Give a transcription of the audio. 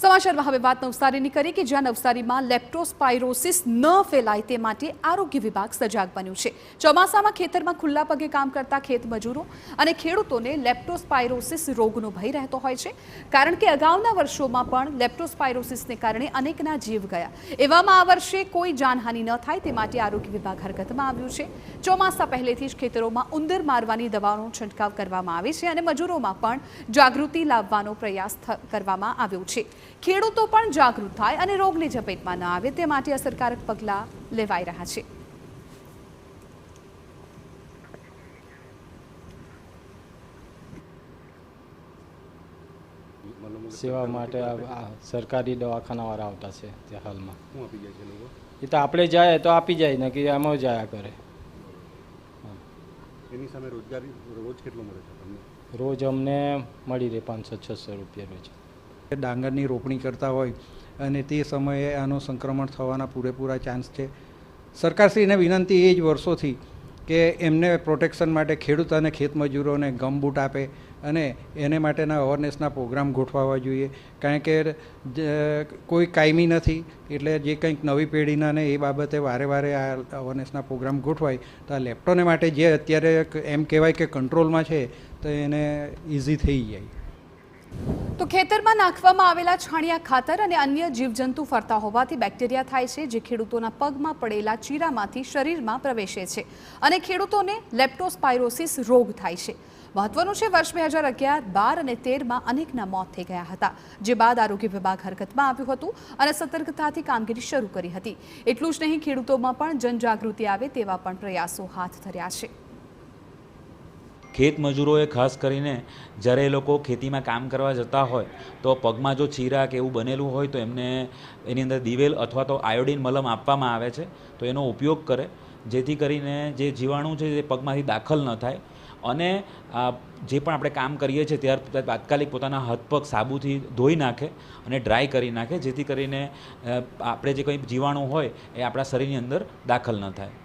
સમાચારમાં હવે વાત નવસારીની કરી કે જ્યાં નવસારીમાં લેપ્ટોસ્પાઇરોસિસ ન ફેલાય તે માટે આરોગ્ય વિભાગ સજાગ બન્યું છે। ચોમાસામાં ખેતરમાં ખુલ્લા પગે કામ કરતા ખેત મજૂરો અને ખેડૂતોને લેપ્ટોસ્પાઇરોસિસ રોગનો ભય રહેતો હોય છે, કારણ કે અગાઉના વર્ષોમાં પણ લેપ્ટોસ્પાઇરોસિસને કારણે અનેકના જીવ ગયા। એવામાં આ વર્ષે કોઈ જાનહાનિ ન થાય તે માટે આરોગ્ય વિભાગ હરકતમાં આવ્યું છે। ચોમાસા પહેલેથી જ ખેતરોમાં ઉંદર મારવાની દવાનો છંટકાવ કરવામાં આવે છે અને મજૂરોમાં પણ જાગૃતિ લાવવાનો પ્રયાસ કરવામાં આવ્યો છે। ખેડૂતો પણ જાગૃત થાય અને રોગની ઝપેટમાં ન આવે તે માટે અસરકારક પગલાં લેવાઈ રહ્યા છે। સેવા માટે સરકારી દવાખાનાવાળા આવતા છે ત્યાં હાલમાં। એ તો આપણે જાય તો આપી જાય ને કે આમાં જાયા કરે। એની સામે રોજગારી રોજ કેટલો મળે છે તમને? રોજ અમને મળી રહે 500-600 રૂપિયા રોજ। ડાંગરની રોપણી કરતા હોય અને તે સમયે આનું સંક્રમણ થવાના પૂરેપૂરા ચાન્સ છે। સરકારશ્રીને વિનંતી એ જ વર્ષોથી કે એમને પ્રોટેક્શન માટે ખેડૂત અને ખેતમજૂરોને ગમબૂટ આપે અને એને માટેના અવેરનેસના પ્રોગ્રામ ગોઠવવા જોઈએ, કારણ કે કોઈ કાયમી નથી। એટલે જે કંઈક નવી પેઢીના ને એ બાબતે વારે વારે આ અવેરનેસના પ્રોગ્રામ ગોઠવાય તો આ લેપ્ટોને માટે જે અત્યારે એમ કહેવાય કે કંટ્રોલમાં છે તો એને ઇઝી થઈ જાય। તો ખેતરમાં નાખવામાં આવેલા છાણિયા ખાતર અને અન્ય જીવજંતુ ફરતા હોવાથી બેક્ટેરિયા થાય છે, જે ખેડૂતોના પગમાં પડેલા ચીરામાંથી શરીરમાં પ્રવેશે છે અને ખેડૂતોને લેપ્ટોસ્પાઇરોસિસ રોગ થાય છે। મહત્વનું છે, વર્ષ 2011, 12 અને 13માં અનેકના મોત થઈ ગયા હતા, જે બાદ આરોગ્ય વિભાગ હરકતમાં આવ્યું હતું અને સતર્કતાથી કામગીરી શરૂ કરી હતી। એટલું જ નહીં, ખેડૂતોમાં પણ જનજાગૃતિ આવે તેવા પણ પ્રયાસો હાથ ધર્યા છે। ખેત મજૂરોએ ખાસ કરીને જ્યારે એ લોકો ખેતીમાં કામ કરવા જતા હોય તો પગમાં જો ચીરા કે એવું બનેલું હોય તો એમને એની અંદર દિવેલ અથવા તો આયોડિન મલમ આપવામાં આવે છે, તો એનો ઉપયોગ કરે, જેથી કરીને જે જીવાણુ છે એ પગમાંથી દાખલ ન થાય અને જે પણ આપણે કામ કરીએ છીએ ત્યાર તાત્કાલિક પોતાના હાથ પગ સાબુથી ધોઈ નાખે અને ડ્રાય કરી નાખે, જેથી કરીને આપણે જે કંઈ જીવાણુ હોય એ આપણા શરીરની અંદર દાખલ ન થાય।